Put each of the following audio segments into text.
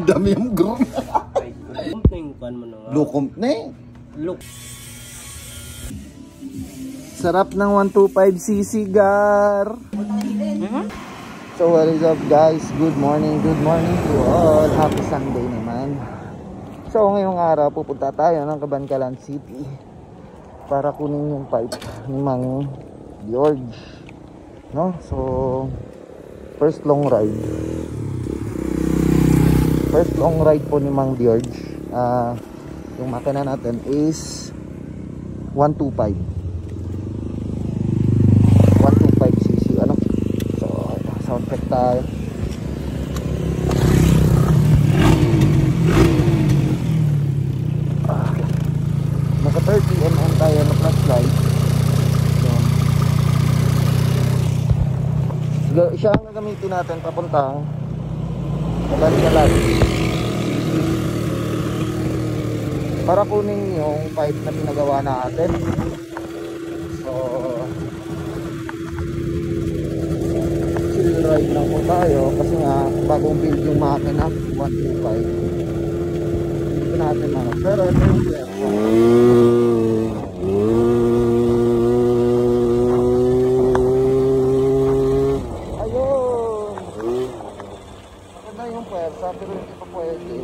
Dami yung grom. Lukom na eh. Look. Sarap ng 125cc gar. So what is up guys? Good morning to all. Happy Sunday naman. So ngayong araw pupunta tayo ng Cabancalan City para kunin yung pipe ni Mang George, no? So first long ride po ni Mang George. Yung makina natin is 125cc ano. So sound check tayo. Naka 30mm tayo na flashlight. So siya ang gagamitin natin papuntang Cabancalan para kunin yung pipe na pinagawa natin. So chill ride lang po tayo kasi nga bagong build yung makina 125. Dito natin na pero ito yung ayun, maganda yung puwersa pero hindi pa pwede.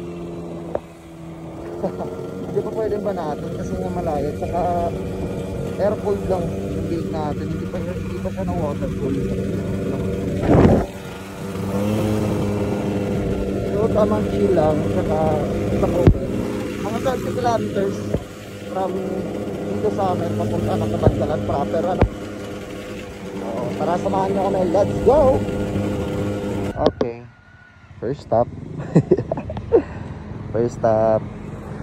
Hindi pa pwede ba natin kasi nga malayo, saka air cooled lang yung gate natin, hindi pa siya ng water cooled. So tamang chill lang, saka stop over mga 30 kilometers from dito sa amin papunta ng Cabancalan proper, ano. So tara, samahan nyo kami, let's go. Okay, first stop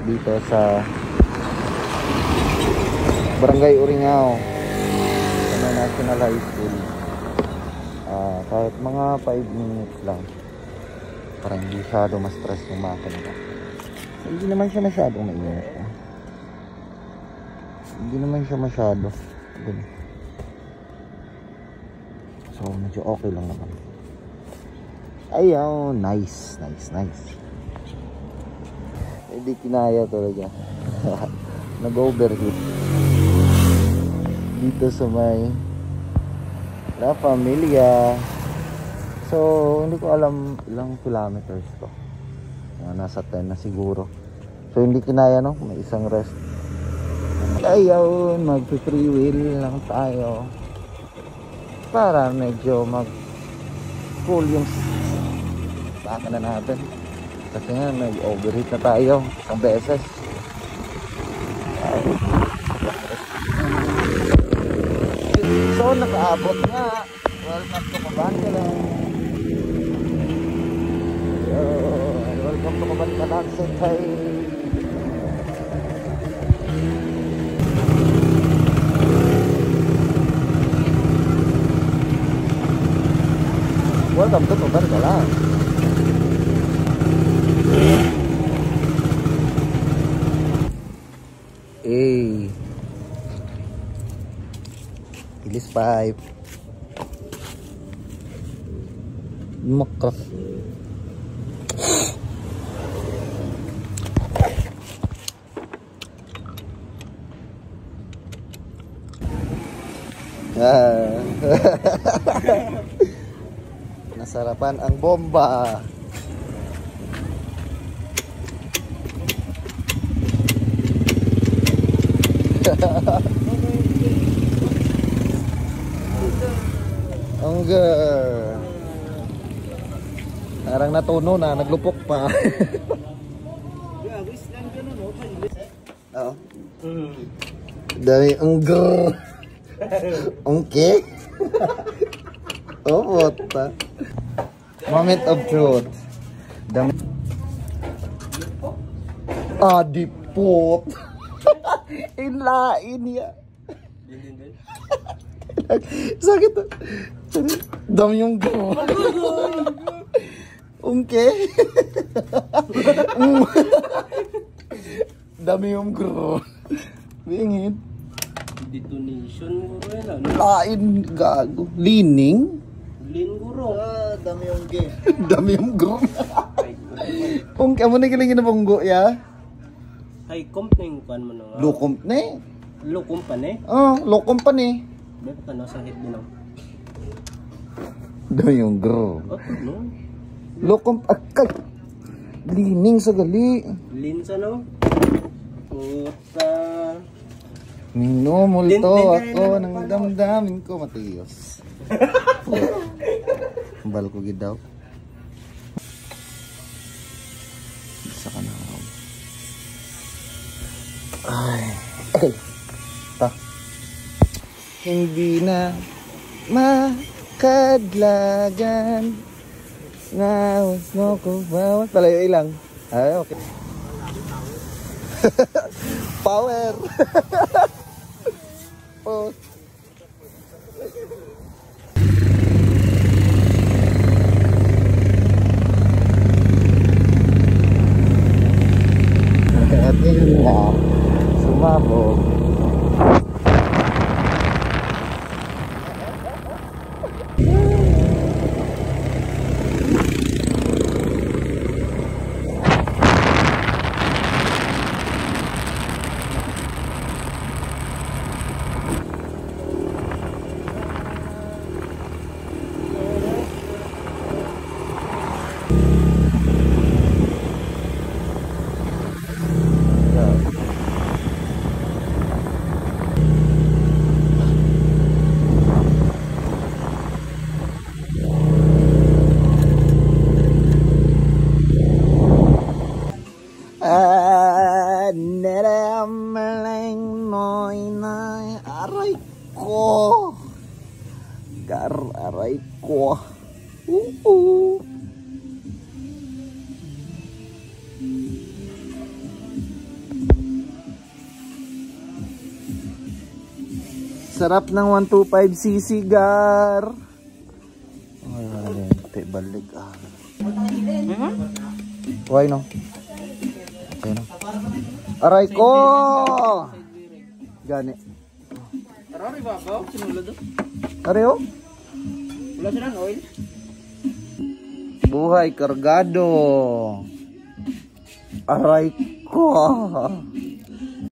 dito sa Barangay Uringao, sa National High School. Kahit mga 5 minutes lang para hindi masyado ma-stress yung makina. Hindi naman siya masyadong mainit. Hindi naman siya masyado. So medyo okay lang naman. Ayaw, nice. Hindi kinaya talaga. Nag-overheat dito sa may La Familia. So hindi ko alam ilang kilometers to. Nasa 10 na siguro. So hindi kinaya, no? May isang rest. Ayaw, mag-free wheel lang tayo para medyo mag-cool yung makina natin. Kasi nga nag-overheat na tayo isang beses. So nakaabot nga. Welcome to Cabancalan. Welcome to Cabancalan City. Welcome to Cabancalan. Hey, Ilis pipe makrak. Nasarapan ang bomba. Angger. Parang natuno na, naglupok pa. Oo. Dami angger. Okay. Oh, what? Moment of truth. Dami. Dipot. Inlain niya. Sakit. Dami yung go. Okay. Dami yung go. Bingit. Detonation mo rin, ano? Lain, gago. Leaning? Linguro. Dami yung game. Dami yung gro. Kung amo na kilingin na bonggo ya. Ay, comp na yung kuhan mo na. Lukomp na eh. Lukom pa na eh. Oh, lukomp pa ni. Dito ka na sa hit din. Dami yung gro. Oto, no? Lukomp akay. Lining sa gali. Linsa, no? Puta. Minumulto ako ng damdamin ko, Matiyos. Bal ko gid daw. Isa ka na. Ay. Ta. Hindi na makadlagan. Nawas mo ko bawat. Palayo ilang. Ay, okay. Power. Oh. At yun nga, sumabog. Neramaleng noy nay aray ko. Aray ko. Sarap ng 125cc gar. Ay, balik ah. Why no? Okay no. Aray ko! Gani. Aray ba ba? Sinulad doon? Aray oh? Wala silang oil? Buhay kargado. Aray ko!